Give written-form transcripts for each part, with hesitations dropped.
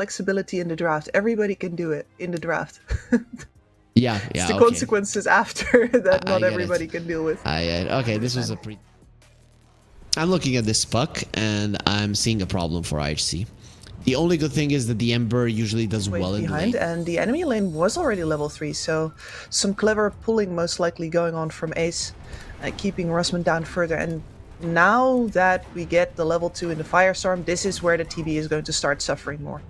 flexibility in the draft. Everybody can do it in the draft. Yeah, It's the consequences after that not everybody can deal with. Okay, this was a I'm looking at this puck and I'm seeing a problem for IHC. The only good thing is that the Ember usually does well in the lane. And the enemy lane was already level 3, so some clever pulling most likely going on from Ace, keeping Russman down further. And now that we get the level 2 in the Firestorm, this is where the TB is going to start suffering more.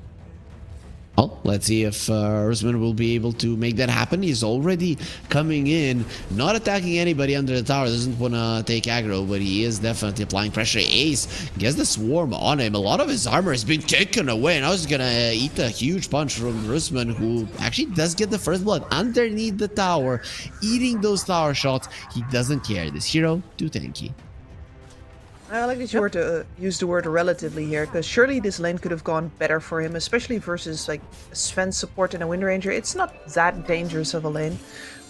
Well, let's see if Russman will be able to make that happen. He's already coming in, not attacking anybody under the tower. Doesn't want to take aggro, but he is definitely applying pressure. Ace gets the swarm on him. A lot of his armor has been taken away, and I was gonna eat a huge punch from Russman, who actually does get the first blood underneath the tower, eating those tower shots. He doesn't care. This hero, too tanky. I like that you were to use the word relatively here, because surely this lane could have gone better for him, especially versus like Sven's support and a Wind Ranger. It's not that dangerous of a lane,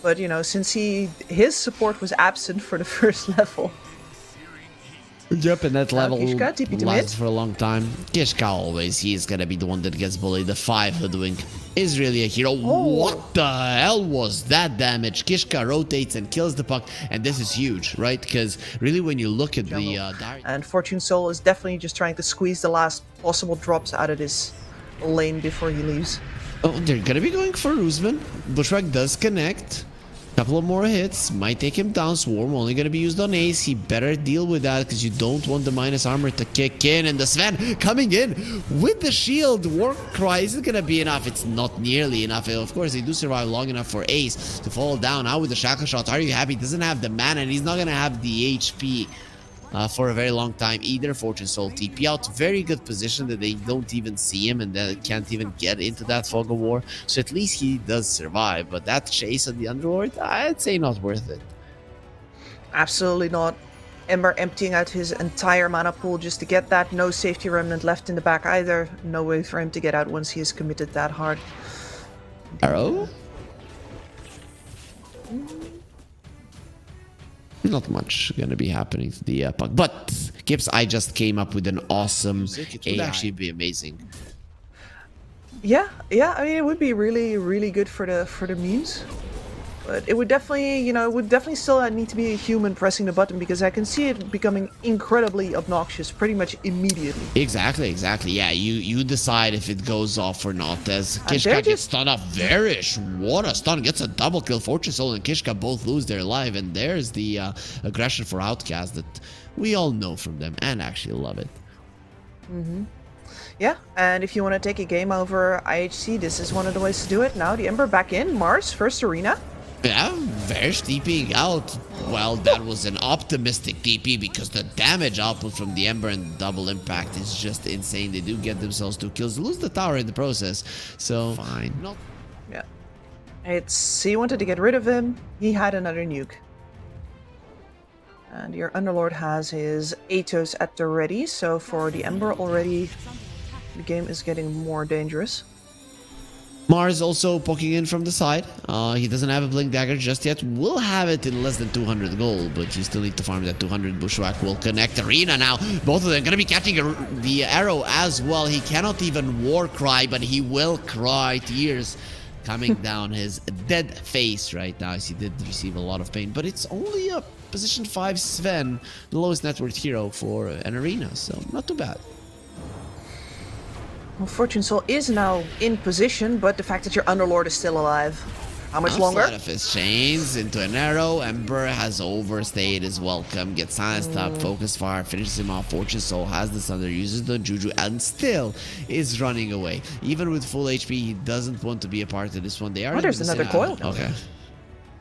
but you know, since his support was absent for the first level. Yep, and that level Kishka, lasts for a long time. Kishka always, he's gonna be the one that gets bullied. The 5 Hoodwink is really a hero. Oh. What the hell was that damage? Kishka rotates and kills the puck, and this is huge, right? Because really when you look at the and Fortune Soul is definitely just trying to squeeze the last possible drops out of this lane before he leaves. Oh, they're gonna be going for Russman. Bushwhack does connect. Couple of more hits might take him down. Swarm only gonna be used on Ace. He better deal with that because you don't want the minus armor to kick in. And the Sven coming in with the shield. Warcry isn't gonna be enough. It's not nearly enough. Of course, they do survive long enough for Ace to fall down. Now with the shackle shot, are you happy? He doesn't have the mana, and he's not gonna have the HP for a very long time either. Fortune Soul TP out. Very good position that they don't even see him and they can't even get into that fog of war. So at least he does survive. But that chase on the Underlord, I'd say not worth it. Absolutely not. Ember emptying out his entire mana pool just to get that. No safety remnant left in the back either. No way for him to get out once he is committed that hard. Arrow? Not much gonna be happening to the puck, but Gibbs, I just came up with an awesome. It would actually be amazing. Yeah. I mean, it would be really good for the memes. But it would definitely, you know, it would definitely still need to be a human pressing the button, because I can see it becoming incredibly obnoxious pretty much immediately. Exactly. Yeah, you decide if it goes off or not. As Kishka gets stunned off. Varish, what a stun. Gets a double kill. Fortune Soul and Kishka both lose their life. And there's the aggression for Outcast that we all know from them and actually love it. Yeah, and if you want to take a game over IHC, this is one of the ways to do it. Now the Ember back in. Mars, first arena. Yeah, Varish TPing out. Well, that was an optimistic TP because the damage output from the Ember and double impact is just insane. They do get themselves 2 kills, lose the tower in the process, so fine. Yeah, he wanted to get rid of him. He had another nuke. And your Underlord has his Atos at the ready, so for the Ember already, the game is getting more dangerous. Mars also poking in from the side. He doesn't have a Blink Dagger just yet. Will have it in less than 200 gold, but you still need to farm that 200. Bushwhack will connect arena now. Both of them going to be catching the arrow as well. He cannot even war cry, but he will cry tears coming down his dead face right now, as he did receive a lot of pain. But it's only a position 5 Sven, the lowest net worth hero for an arena, so not too bad. Well, Fortune Soul is now in position, but the fact that your Underlord is still alive. How much longer? Outside of his chains into an arrow. Ember has overstayed his welcome. Gets silenced up. Focus fire. Finishes him off. Fortune Soul has the Thunder. Uses the Juju. And still is running away. Even with full HP, he doesn't want to be a part of this one. They are. Oh, there's another coil. Okay.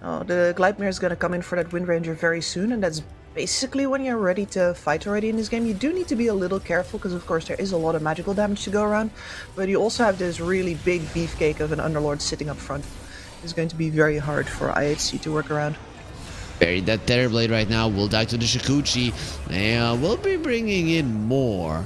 Oh, the Gleipnir is going to come in for that Wind Ranger very soon. And that's basically when you're ready to fight already in this game. You do need to be a little careful because, of course, there is a lot of magical damage to go around. But you also have this really big beefcake of an Underlord sitting up front. It's going to be very hard for IHC to work around. Buried that Terrorblade right now. Will die to the Shikuchi. They will be bringing in more.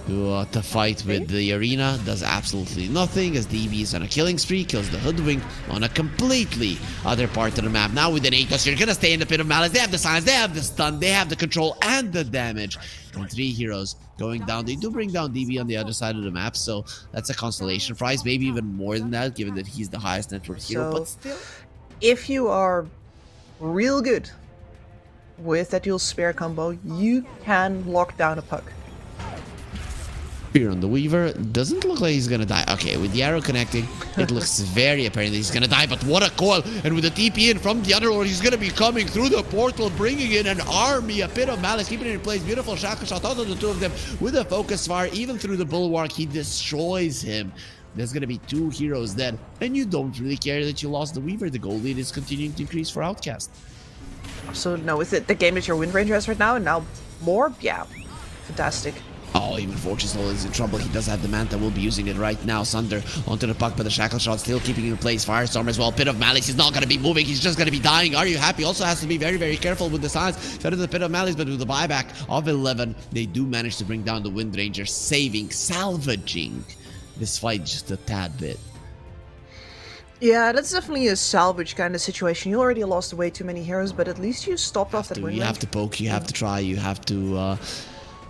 to fight with the arena. Does absolutely nothing as DB is on a killing spree, kills the Hoodwink on a completely other part of the map. Now with an Atos, you're gonna stay in the Pit of Malice. They have the silence, they have the stun, they have the control and the damage. And 3 heroes going down. They do bring down DB on the other side of the map, so that's a consolation prize, maybe even more than that, given that he's the highest net worth hero. But still, if you are real good with that dual spare combo, you can lock down a puck. Spear on the Weaver. Doesn't look like he's gonna die. Okay, with the arrow connecting, it looks very apparent that he's gonna die, but what a coil. And with the TP in from the Underlord, he's gonna be coming through the portal, bringing in an army, a Pit of Malice, keeping it in place. Beautiful shackle shot out of the two of them with a focus fire, even through the Bulwark. He destroys him. There's gonna be 2 heroes dead, and you don't really care that you lost the Weaver. The goal lead is continuing to increase for Outcast. Absolutely no. With it, the game that your Wind Ranger has right now, and now more, yeah, fantastic. Oh, even Fortune Soul is in trouble. He does have the Manta. Will be using it right now. Sunder onto the puck, but the Shackle Shot still keeping in place. Firestorm as well. Pit of Malice. He's not going to be moving. He's just going to be dying. Are you happy? Also has to be very, very careful with the silence. Shut to the Pit of Malice, but with the buyback of 11, they do manage to bring down the Wind Ranger, salvaging this fight just a tad bit. Yeah, that's definitely a salvage kind of situation. You already lost way too many heroes, but at least you stopped off that Wind Ranger. You have to poke. You have to try. You have to...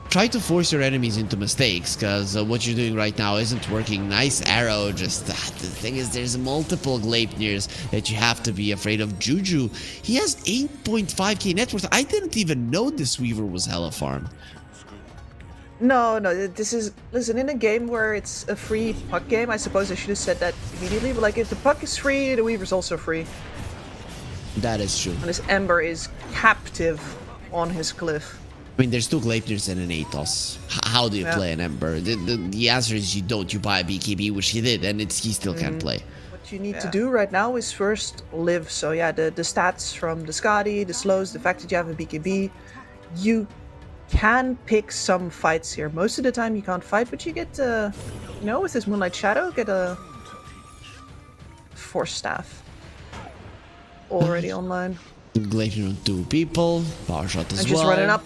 try to force your enemies into mistakes, because what you're doing right now isn't working. Nice arrow, just the thing is there's multiple Gleipnirs that you have to be afraid of. Juju, he has 8.5k net worth. I didn't even know this Weaver was hella farmed. No, this is... Listen, in a game where it's a free puck game, I suppose I should have said that immediately, but like if the puck is free, the Weaver's also free. That is true. And this Ember is captive on his cliff. I mean, there's 2 Gleipnirs and an Atos. How do you play an Ember? The answer is you don't. You buy a BKB, which he did, and he still can't play. What you need to do right now is first live. So yeah, the stats from the Skadi, the slows, the fact that you have a BKB, you can pick some fights here. Most of the time you can't fight, but you get, you know, with this Moonlight Shadow, get a Force Staff already online. Gleipnir on 2 people. Power shot as well. And just running up.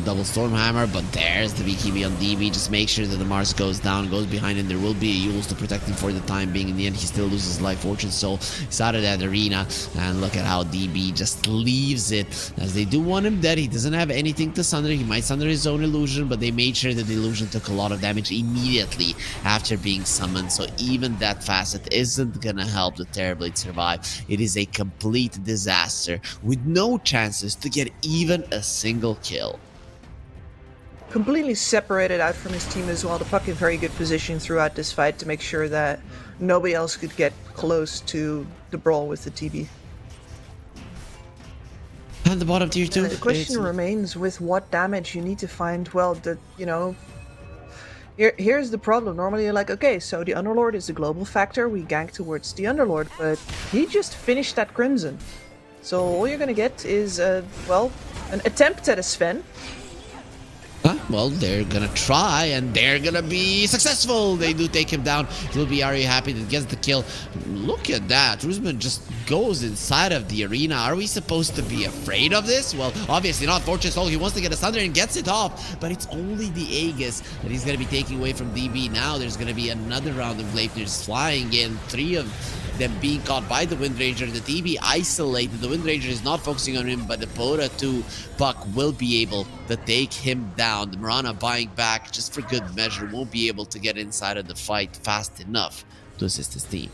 Double Stormhammer, but there's the BKB on DB. Just make sure that the Mars goes down, goes behind, and there will be a Yules to protect him for the time being. In the end, he still loses life fortune, so he's out of that arena. And look at how DB just leaves it, as they do want him dead. He doesn't have anything to sunder. He might sunder his own illusion, but they made sure that the illusion took a lot of damage immediately after being summoned. So even that facet isn't gonna help the Terrorblade survive. It is a complete disaster with no chances to get even a single kill. Completely separated out from his team as well. The puck in very good position throughout this fight to make sure that nobody else could get close to the brawl with the TB. And the bottom tier 2. The question remains with what damage you need to find. Well, you know, here's the problem. Normally you're like, okay, so the Underlord is the global factor. We gank towards the Underlord, but he just finished that Crimson. So all you're gonna get is, well, an attempt at a Sven. Well, they're gonna try, and they're gonna be successful. They do take him down. He'll be very happy that gets the kill. Look at that. Rusman just goes inside of the arena. Are we supposed to be afraid of this? Well, obviously not. Fortune Soul, he wants to get a Thunder and gets it off, but it's only the Aegis that he's gonna be taking away from DB. Now there's gonna be another round of Gleipnirs flying in. 3 of them being caught by the Wind Ranger. The DB isolated. The Wind Ranger is not focusing on him, but the Pota 2 puck will be able to take him down. The Mirana buying back just for good measure won't be able to get inside of the fight fast enough to assist his team.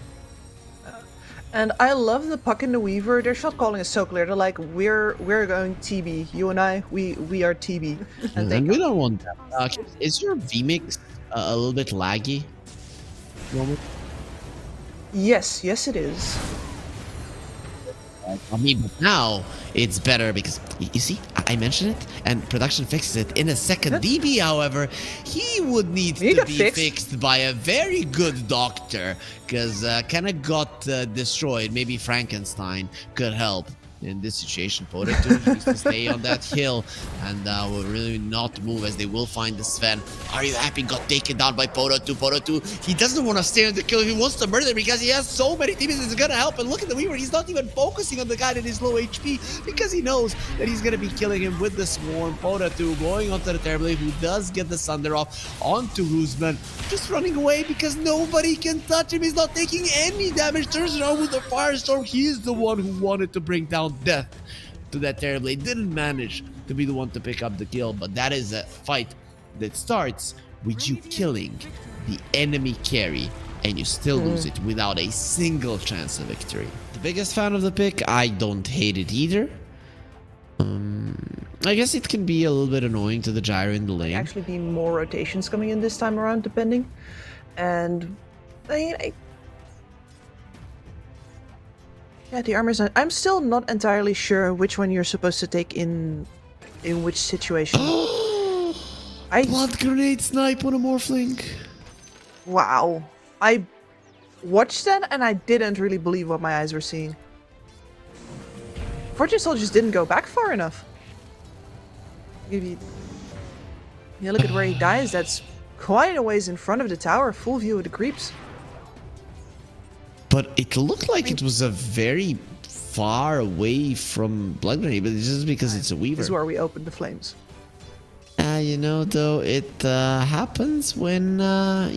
And I love the puck in the Weaver. They're shot calling is so clear. They're like, we're going TB. You and I, we are TB. And we don't want that. Is your VMix a little bit laggy? Yes, it is. I mean, but now it's better because you see, I mentioned it, and production fixes it in a second. DB, however, he would need to be fixed by a very good doctor, because kind of got destroyed. Maybe Frankenstein could help. in this situation. Pota2 needs to stay on that hill and will really not move as they will find the Sven. Are you happy? Got taken down by Pota2. Pota2, he doesn't want to stay on the kill. He wants to murder because he has so many teammates that's gonna help. And look at the Weaver. He's not even focusing on the guy that is low HP because he knows that he's gonna be killing him with the swarm. Pota2 going onto the Terrible, who does get the Sunder off onto Roosman. Just running away because nobody can touch him. He's not taking any damage. Turns around with the Firestorm. He is the one who wanted to bring down death to that Terrible. Didn't manage to be the one to pick up the kill, but that is a fight that starts with you killing the enemy carry and you still lose it without a single chance of victory. The biggest fan of the pick, I don't hate it either. I guess it can be a little bit annoying to the gyro in the lane. Actually be more rotations coming in this time around, depending. And yeah, the armor's not, I'm still not entirely sure which one you're supposed to take in which situation. Blood grenade snipe on a Morphling. Wow. I watched that and I didn't really believe what my eyes were seeing. Fortune Soul just didn't go back far enough. Yeah, look at where he dies. That's quite a ways in front of the tower. Full view of the creeps. But it looked like it was a very far away from Blood Grenade, but it's just because it's a Weaver. This is where we opened the flames. You know, though, it happens when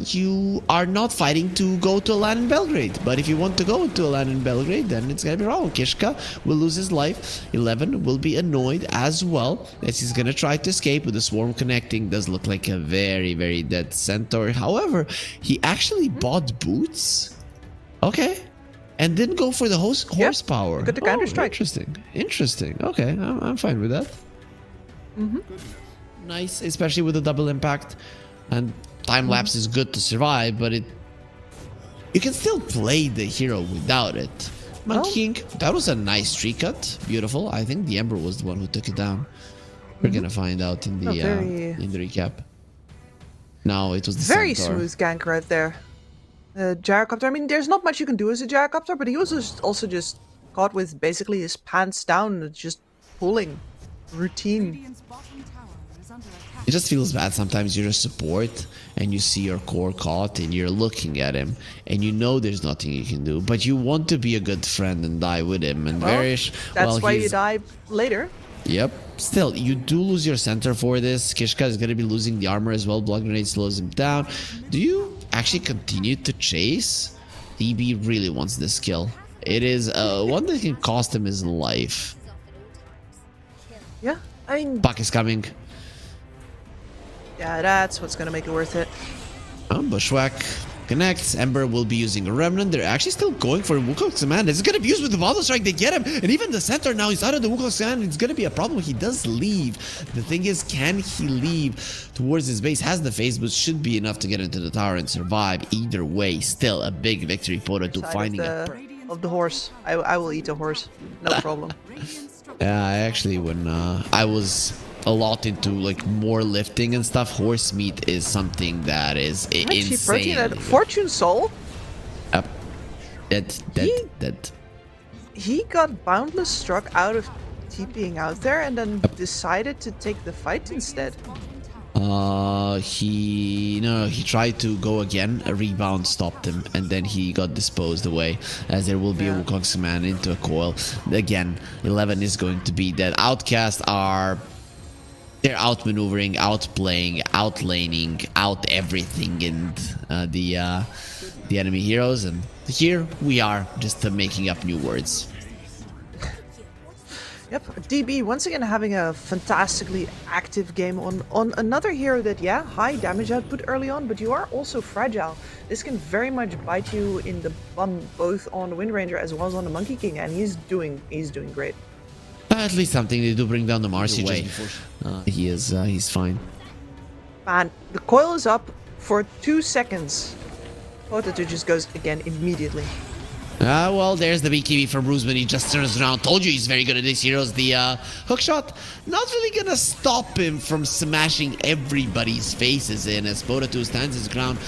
you are not fighting to go to a LAN in Belgrade. But if you want to go to a LAN in Belgrade, then it's gonna be wrong. Kishka will lose his life. 11 will be annoyed as well, as he's gonna try to escape with the swarm connecting. Does look like a very, very dead centaur. However, he actually bought boots. Okay. And didn't go for the horsepower. Got the counter strike. Interesting. Okay, I'm fine with that. Nice, especially with the double impact, and time lapse is good to survive, but you can still play the hero without it. Monkey King, that was a nice tree cut, beautiful. I think the Ember was the one who took it down. We're gonna find out in the recap. No, it was the very Centaur. Smooth gank right there. Gyrocopter. I mean, there's not much you can do as a Gyrocopter, but he was also just caught with basically his pants down, just pulling routine. It just feels bad sometimes. You're a support and you see your core caught and you're looking at him and you know there's nothing you can do, but you want to be a good friend and die with him. And Varish, that's why you die later. Yep. Still, you do lose your center for this. Kishka is going to be losing the armor as well. Blood Grenade slows him down. Do you actually continue to chase? DB really wants this kill. It is one that can cost him his life. Yeah, I mean... Buck is coming. Yeah, that's what's gonna make it worth it. Bushwhack connects. Ember will be using a Remnant. They're actually still going for Wukong's command. It's gonna be used with the Valor Strike. They get him. And even the center now is out of the Wukong's command. It's gonna be a problem. He does leave. The thing is, can he leave towards his base? Has the phase boost. Should be enough to get into the tower and survive. Either way, still a big victory for Pota2 finding of the horse. I will eat a horse. No problem. Yeah, I actually, when I was a lot into like more lifting and stuff, horse meat is something that is insane. Fortune Soul? Yep. Dead. He got Boundless struck out of TPing out there and then decided to take the fight instead. He tried to go again. A rebound stopped him, and then he got disposed away, as there will be a Wukong's command into a coil. Again, 11 is going to be dead. Outcast they're outmaneuvering, outplaying, outlaning, out everything in the enemy heroes, and here we are just making up new words. Yep, DB once again having a fantastically active game on another hero that, yeah, high damage output early on, but you are also fragile. This can very much bite you in the bum, both on the Wind Ranger as well as on the Monkey King, and he's doing great. At least something. They do bring down the Marcy away. He's fine. Man, the coil is up for 2 seconds. Pota2 just goes again immediately. Well, there's the BKB from Roosman. He just turns around. Told you he's very good at these heroes. The hook shot, not really gonna stop him from smashing everybody's faces in as Pota2 stands his ground.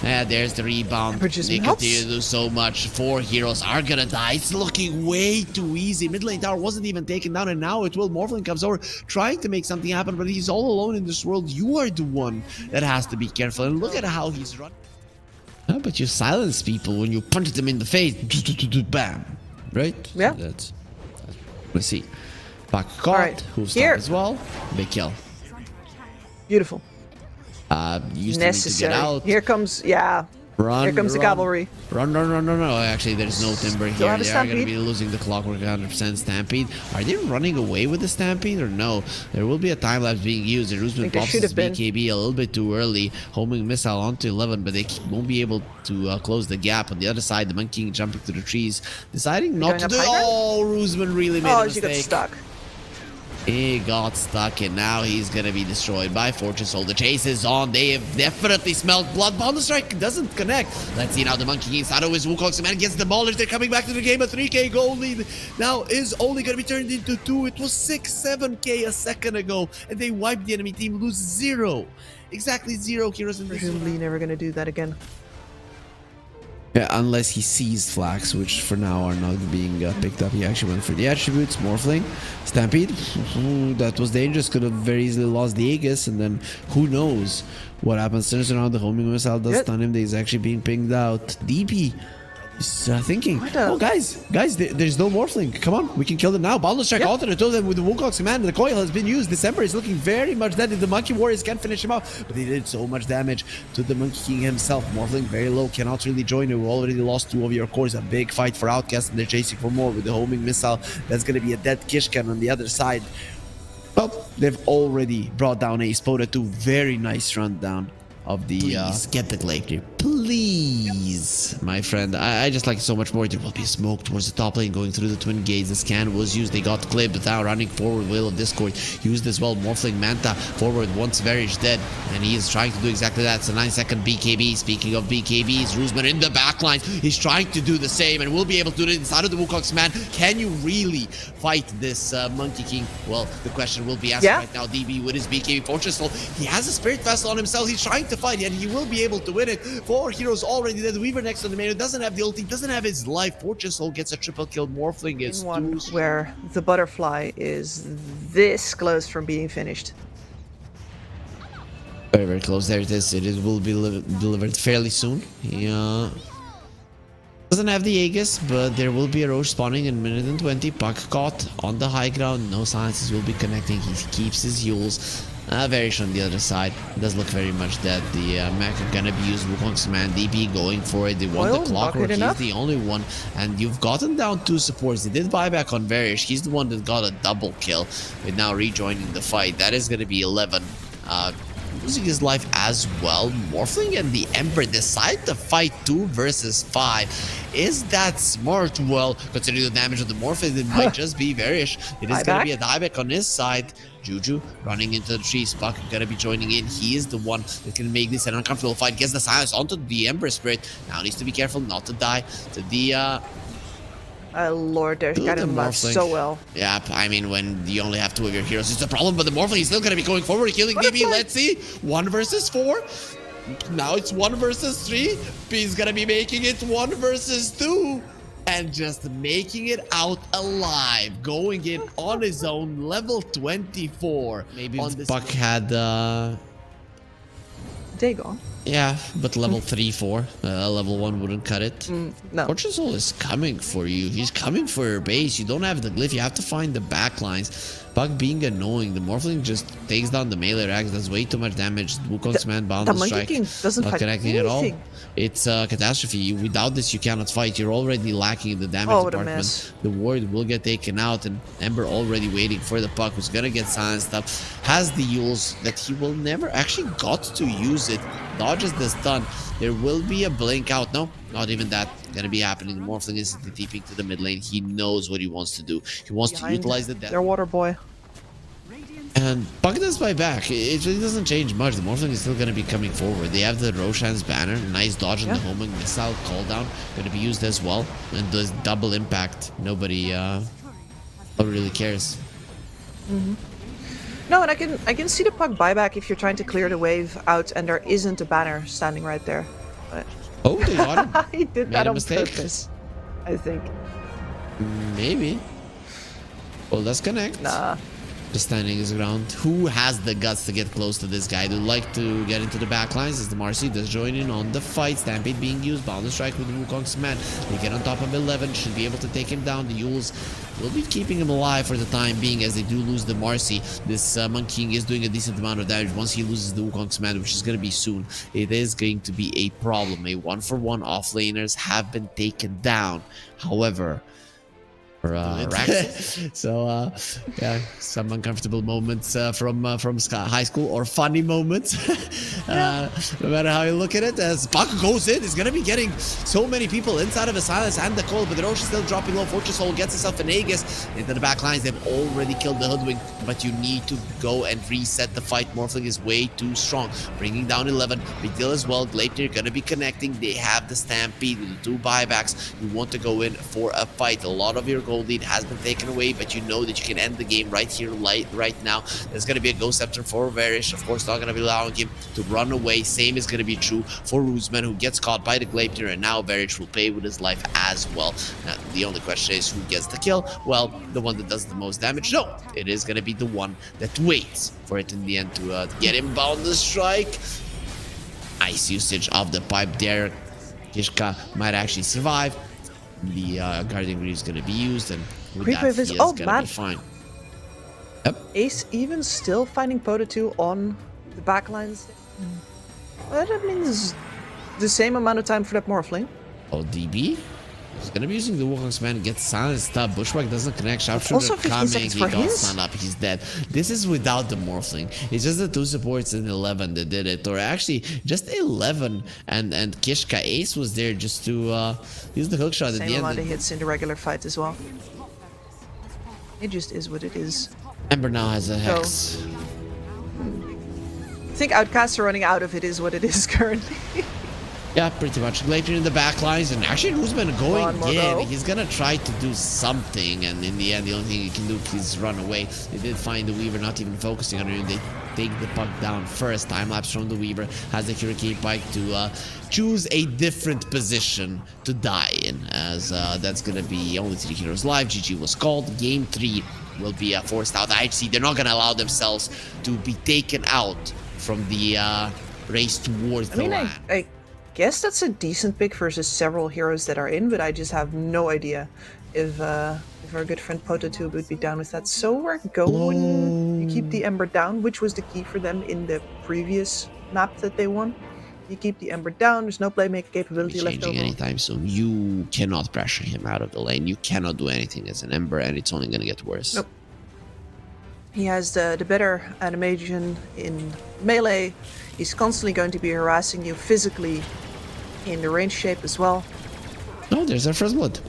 There's the rebound. Ember just They melts. continue to do so much. 4 heroes are gonna die. It's looking way too easy. Mid lane tower wasn't even taken down, and now it will. Morphling comes over, trying to make something happen, but he's all alone in this world. You are the one that has to be careful. And look at how he's running. But you silence people when you punch them in the face. Bam. Right? Yeah. So let's see. Back caught. Right. Who's Here. as well? Big kill. Beautiful. Used to need to Necessary. get out. Here comes, yeah. Run, Here comes the cavalry. Run. No. Actually, there's no timber Still here. have a They are going to stampede. be losing the clockwork 100% stampede. Are they running away with the stampede or no? There will be a time lapse being used. The Roosman think they pops should his have been. BKB a little bit too early. Homing missile onto 11, but they won't be able to close the gap. On the other side, the Monkey King jumping to the trees, deciding not going to up do. high ground? Oh, Roosman really made a Oh, she mistake. got stuck. He got stuck, and now he's gonna be destroyed by Fortune Soul. The chase is on. They have definitely smelled blood. Bound strike doesn't connect. Let's see now the Monkey King side of his Wukong's man gets the ballers. They're coming back to the game. A 3k goal lead now is only gonna be turned into 2. It was 7k a second ago, and they wiped the enemy team, lose 0. Exactly 0 heroes in this. Presumably never gonna do that again. Yeah, unless he seized flags, which for now are not being picked up. He actually went for the attributes, Morphling, Stampede. That was dangerous, could have very easily lost the Aegis, and then who knows what happens. Turns around, the homing missile does stun him. He's actually being pinged out. DP is thinking, oh guys, there's no Morphling. Come on, we can kill them now. Boundless Strike alternate to them with the Wukong's command. The coil has been used. December is looking very much dead. The Monkey Warriors can't finish him off, but they did so much damage to the Monkey King himself. Morphling very low, cannot really join you. We already lost 2 of your cores. A big fight for Outcast, and they're chasing for more with the homing missile. That's going to be a dead Kishkan on the other side. Well, they've already brought down a Spoda 2. Very nice rundown of the please get the glaive here, please, my friend. I just like it so much more. There will be smoke towards the top lane going through the twin gates. The scan was used. They got clipped, but now running forward. Whale of Discord used as well. Morphling Manta forward once Varish dead, and he is trying to do exactly that. It's a 9-second BKB. Speaking of BKBs, Roosman in the backlines. He's trying to do the same, and will be able to do it inside of the Wukong's man. Can you really fight this Monkey King? Well, the question will be asked right now. DB with his BKB Fortune Soul. He has a Spirit Vessel on himself. He's trying to fight, and he will be able to win it. 4 heroes already dead. Weaver next to the main, doesn't have the ulti, doesn't have his life. Fortune Soul gets a triple kill. Morphling is one where the butterfly is this close from being finished. Very close. There it is. It will be delivered fairly soon. Yeah. Doesn't have the Aegis, but there will be a Roche spawning in 1:20. Puck caught on the high ground. No silences will be connecting. He keeps his Yules. Varish on the other side. It does look very much dead. The mech are gonna be used. Wukong's man, DP going for it. They want the clockwork. He's the only one. And you've gotten down 2 supports. They did buyback on Varish. He's the one that got a double kill with now rejoining the fight. That is gonna be 11. Losing his life as well. Morphling and the Ember decide to fight 2 versus 5. Is that smart? Well, considering the damage of the Morphling, it might just be Varish. It is going to be a dieback on his side. Juju running into the trees. Puck gonna be joining in. He is the one that can make this an uncomfortable fight. Gets the silence onto the Ember Spirit. Now needs to be careful not to die to the Lord, they're getting him out so well. Yeah, I mean, when you only have 2 of your heroes, it's a problem, but the Morphling is still going to be going forward, killing DB. Let's see. 1 versus 4. Now it's 1 versus 3. B's going to be making it 1 versus 2. And just making it out alive. Going in on his own, level 24. Maybe if Buck had... Dagon. Yeah, but level 3, 4. Level 1 wouldn't cut it. No. Fortune Soul is coming for you. He's coming for your base. You don't have the glyph. You have to find the backlines. Buck being annoying. The Morphling just takes down the melee rags. Does way too much damage. Wukong's man bound to strike. The Monkey King doesn't fight connecting at all. It's a catastrophe. Without this, you cannot fight. You're already lacking in the damage department. The ward will get taken out, and Ember already waiting for the Puck, who's gonna get silenced up. Has the Yules that he will never actually got to use it. Dodges the stun. There will be a blink out. No, not even that gonna be happening. The Morphling is TPing to the mid lane. He knows what he wants to do. He wants to utilize the death. Their water boy. And Puck does buy back. It really doesn't change much. The Morphling is still going to be coming forward. They have the Roshan's banner. Nice dodge on the homing missile. Call down. Going to be used as well. And does double impact. Nobody really cares. No, and I can see the Puck buyback if you're trying to clear the wave out and there isn't a banner standing right there. But Oh, they got him. he did Made that a on mistake. purpose, I think. Maybe. Well, let's connect. Nah. Just standing his ground. Who has the guts to get close to this guy? Would like to get into the back lines as the Marcy does join in on the fight. Stampede being used. Bound to strike with the Wukong's man. They get on top of 11. Should be able to take him down. The Yules will be keeping him alive for the time being as they do lose the Marcy. This Monkey King is doing a decent amount of damage. Once he loses the Wukong's man, which is going to be soon, it is going to be a problem. A 1-for-1 offlaners have been taken down. However, so yeah, some uncomfortable moments from high school, or funny moments. No matter how you look at it, as Baku goes in, he's gonna be getting so many people inside of a silence and the cold, but the Roche is still dropping low. Fortress Hole gets himself an Aegis into the back lines. They've already killed the Hoodwink, but you need to go and reset the fight. Morphling is way too strong, bringing down 11. Big deal as well. Gleipnir gonna be connecting. They have the Stampede with the 2 buybacks. You want to go in for a fight. A lot of your gold lead has been taken away, but you know that you can end the game right here, right now. There's going to be a Ghost Scepter for Varish. Of course, not going to be allowing him to run away. Same is going to be true for Roosman, who gets caught by the Gleipnir, and now Varish will pay with his life as well. Now, the only question is who gets the kill? Well, the one that does the most damage? No, it is going to be the one that waits for it in the end to get him bound to strike. Nice usage of the pipe there. Kishka might actually survive. The Guardian Greave is going to be used, and with that, he is going to be fine. Yep. Ace even still finding Pota 2 on the backlines. Well, that means the same amount of time for that Morphling. Oh, DB? He's going to be using the Wukong's man, gets silenced up. Bushwhack doesn't connect. Sharpshooter Also 15 coming, seconds he for got his. stunned up, he's dead. This is without the Morphling. It's just the 2 supports in 11 that did it. Or actually, just 11 and Kishka. Ace was there just to use the hookshot at the end. Same amount of hits in the regular fight as well. It just is what it is. Ember now has a Hex. I think Outcasts are running out of it is what it is currently. Yeah, pretty much. Gleipnir in the back lines, and actually Roosman going in. He's gonna try to do something, and in the end, the only thing he can do is run away. They did find the Weaver, not even focusing on him. They take the puck down first. Time lapse from the Weaver has the Hurricane Pike to choose a different position to die in, as that's gonna be only 3 heroes live. GG was called. Game 3 will be forced out. IHC, they're not gonna allow themselves to be taken out from the race towards the land. I guess that's a decent pick versus several heroes that are in, but I just have no idea if our good friend Pota 2 would be down with that. So we're going. You keep the Ember down, which was the key for them in the previous map that they won. You keep the Ember down. There's no playmaking capability left over. Anytime soon. You cannot pressure him out of the lane. You cannot do anything as an Ember, and it's only gonna get worse. Nope. He has the better animation in melee. He's constantly going to be harassing you physically in the range shape as well. Oh, there's our first blood.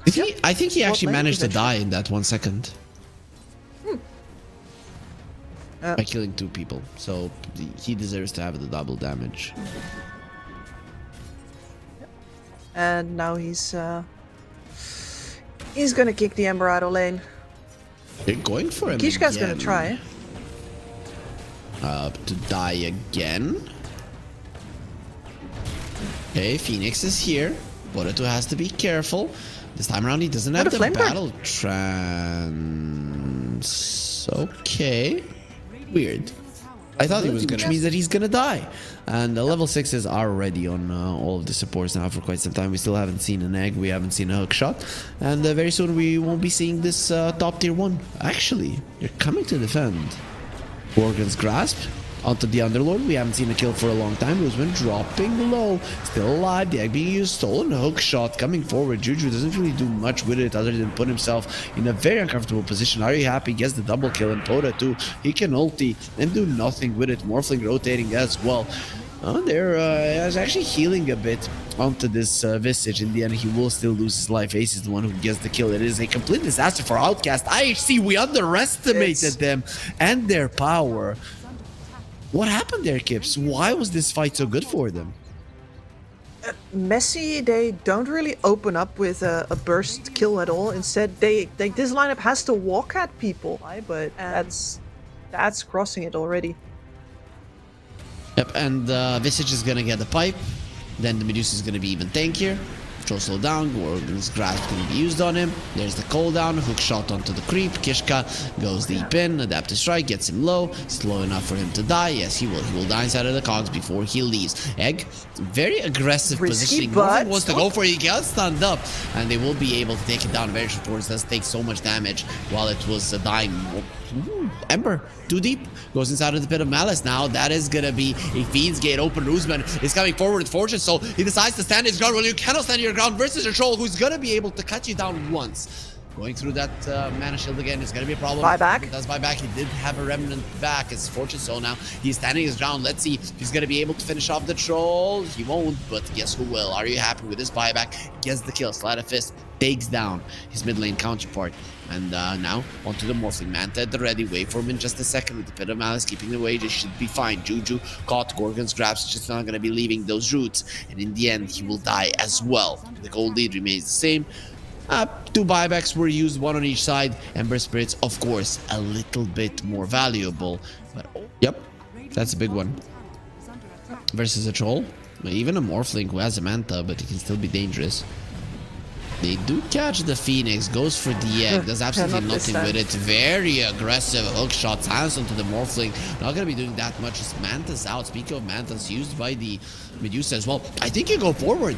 I think he actually managed to die in that 1 second. By killing 2 people. So he deserves to have the double damage. And now he's gonna kick the Ember out of lane. They're going for him. Kishka's gonna try. To die again. Okay, Phoenix is here. Boruto has to be careful. This time around, he doesn't have the battle trance. Okay. Weird. I thought he was gonna, which means that he's gonna die. And the level 6s are already on all of the supports now for quite some time. We still haven't seen an egg, we haven't seen a hook shot, and very soon we won't be seeing this top tier 1. Actually, you're coming to defend. Gorgon's Grasp onto the Underlord. We haven't seen a kill for a long time. Roosman dropping low, still alive. The egg being used, stolen hook shot coming forward. Juju doesn't really do much with it other than put himself in a very uncomfortable position. Are you happy? Gets the double kill, and Pota 2, he can ulti and do nothing with it. Morphling rotating as well. There is actually healing a bit onto this Visage. In the end, he will still lose his life. Ace is the one who gets the kill. It is a complete disaster for Outcast. IHC, we underestimated them and their power. What happened there, Kips? Why was this fight so good for them? Messi, they don't really open up with a burst kill at all. Instead, this lineup has to walk at people. But that's crossing it already. Yep, and Visage is gonna get the pipe. Then the Medusa is gonna be even tankier. Troll slow down, Gorgon's grasp can be used on him. There's the cooldown, hook shot onto the creep. Kishka goes deep in, adaptive strike, gets him low. Slow enough for him to die. Yes, he will. He will die inside of the cogs before he leaves. Egg, very aggressive Risky, positioning. but Morphin wants to go for it. He gets stunned up, and they will be able to take it down very short. It does take so much damage while it was dying. Ooh, Ember, too deep, goes inside of the Pit of Malice. Now that is gonna be a Fiend's Gate open. Roosman is coming forward with Fortune Soul. He decides to stand his ground. Well, you cannot stand your ground versus a troll who's gonna be able to cut you down once. Going through that mana shield again is gonna be a problem. Buyback. He does buyback. He did have a remnant back. It's Fortune Soul now. He's standing his ground. Let's see if he's gonna be able to finish off the troll. He won't, but guess who will? Are you happy with this buyback? Gets the kill. Sleight of Fist takes down his mid lane counterpart. And now onto the Morphling. Manta at the ready. Wait for him in just a second with the Pit of Malice keeping the way. Just should be fine. Juju caught. Gorgon's grabs. Just not going to be leaving those roots. And in the end, he will die as well. The gold lead remains the same. 2 buybacks were used, 1 on each side. Ember Spirits, of course, a little bit more valuable. But yep, that's a big one. Versus a troll. Even a Morphling who has a Manta, but he can still be dangerous. They do catch the Phoenix, goes for the egg, does absolutely nothing with it. Very aggressive hook shots, hands onto the Morphling. Not gonna be doing that much. His Manta's out. Speaking of Mantas, used by the Medusa as well. I think you go forward.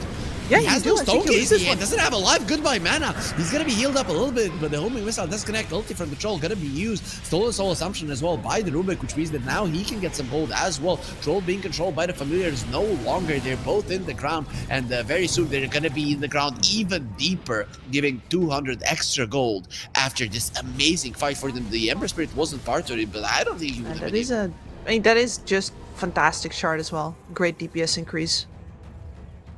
Yeah, he has no stone case. He doesn't have a life. Goodbye mana. He's gonna be healed up a little bit, but the homing missile does connect. Ulti from the troll gonna be used. Stolen Soul Assumption as well by the Rubik, which means that now he can get some gold as well. Troll being controlled by the familiar is no longer. They're both in the ground, and very soon they're gonna be in the ground even deeper, giving 200 extra gold after this amazing fight for them. The Ember Spirit wasn't part of it, but I don't think he would have been. I mean, that is just fantastic shard as well. Great DPS increase.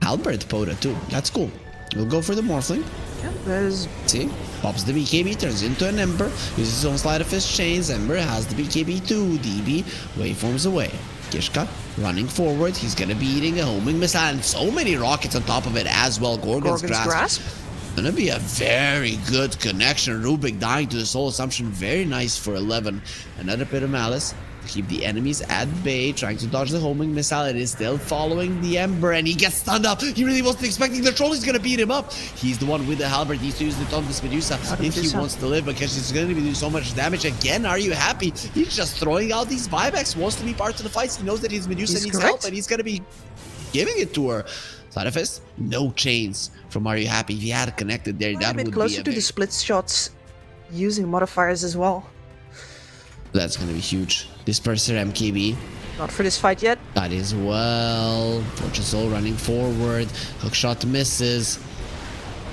Albert Poda too. That's cool. We'll go for the Morphling. Yeah, there's... See? Pops the BKB, turns into an Ember, uses his own Sleight of Fist chains. Ember has the BKB too. DB waveforms away. Kishka running forward. He's gonna be eating a homing missile and so many rockets on top of it as well. Gorgon's grasp. Gonna be a very good connection. Rubik dying to the Soul Assumption. Very nice for 11. Another Pit of Malice. Keep the enemies at bay, trying to dodge the homing missile. It is still following the Ember, and he gets stunned up. He really wasn't expecting the troll is gonna beat him up. He's the one with the halberd. He needs to use it on this Medusa if he wants to live, because he's gonna be doing so much damage again. Are you happy? He's just throwing out these buybacks, wants to be part of the fights. He knows that his Medusa needs help, and he's gonna be giving it to her. Side of Fist, no chains from Are You Happy. If he had connected there, that would be closer to the split shots using modifiers as well. That's gonna be huge. Disperser MKB. Not for this fight yet. That is well. Fortune Soul running forward. Hookshot misses.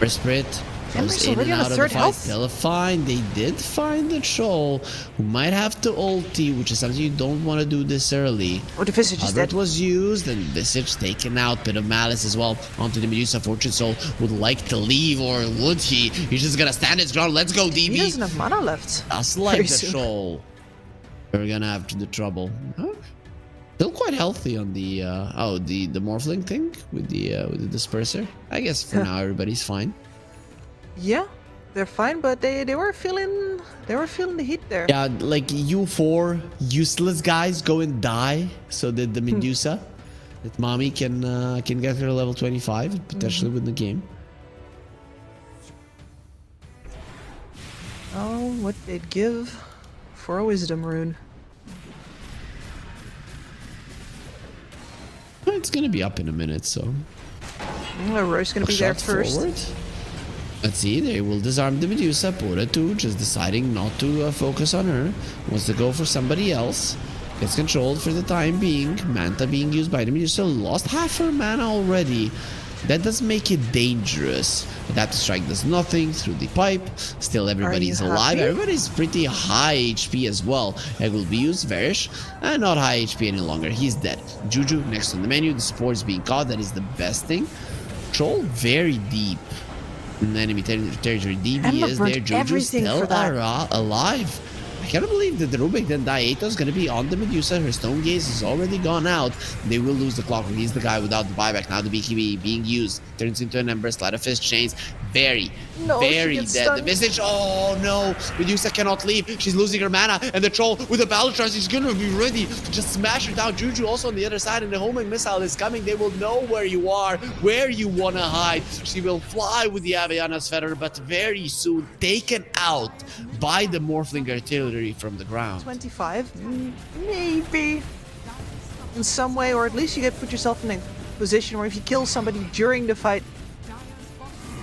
Spirit goes in and out of the fight. Still fine. They did find the troll who might have to ulti, which is something you don't want to do this early. Oh, the Visage is dead. was used and Visage taken out. Bit of Malice as well onto the Medusa. Fortune Soul would like to leave, or would he? He's just gonna stand his ground. Let's go, DB. He doesn't have mana left. Just like the troll. We're gonna have the trouble. Huh? Still quite healthy on the the Morphling thing with the disperser. I guess for now everybody's fine. Yeah, they're fine, but they were feeling the heat there. Yeah, like you 4 useless guys go and die, so that the Medusa, that mommy can get her level 25 and potentially win the game. Oh, what they'd give for a wisdom rune. It's gonna be up in a minute, so. Roy's gonna be there first. Forward. Let's see, they will disarm the Medusa. Pura too, just deciding not to focus on her. Wants to go for somebody else. Gets controlled for the time being. Manta being used by the Medusa. Lost half her mana already. That does make it dangerous. Adaptive Strike does nothing through the pipe. Still everybody's alive. Everybody's pretty high HP as well. Egg will be used. Varish. And not high HP any longer. He's dead. Juju next on the menu. The support is being caught. That is the best thing. Troll very deep. Enemy territory. DB is there. Juju still alive. I cannot believe that the Rubik then Daieto is going to be on the Medusa. Her Stone Gaze is already gone out. They will lose the clock. He's the guy without the buyback. Now the BKB being used. Turns into an Ember. Sleight of Fist chains. Very, No, she very gets dead. stunned. The Visage, oh no, Medusa cannot leave. She's losing her mana, and the Troll with the Battletrance is gonna be ready to just smash her down. Juju also on the other side, and the homing missile is coming. They will know where you are, where you wanna hide. She will fly with the Aviana's Feather, but very soon taken out by the Morphling artillery from the ground. 25, maybe in some way, or at least you get put yourself in a position where if you kill somebody during the fight,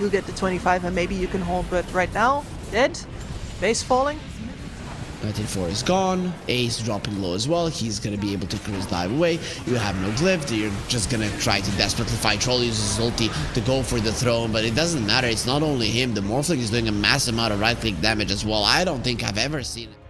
you'll get the 25 and maybe you can hold. But right now, dead, base falling. 19-4 is gone. Ace dropping low as well. He's gonna be able to cruise dive away. You have no glyph. You're just gonna try to desperately fight. Troll uses his ulti to go for the throne, but it doesn't matter. It's not only him. The Morphling is doing a massive amount of right click damage as well. I don't think I've ever seen it.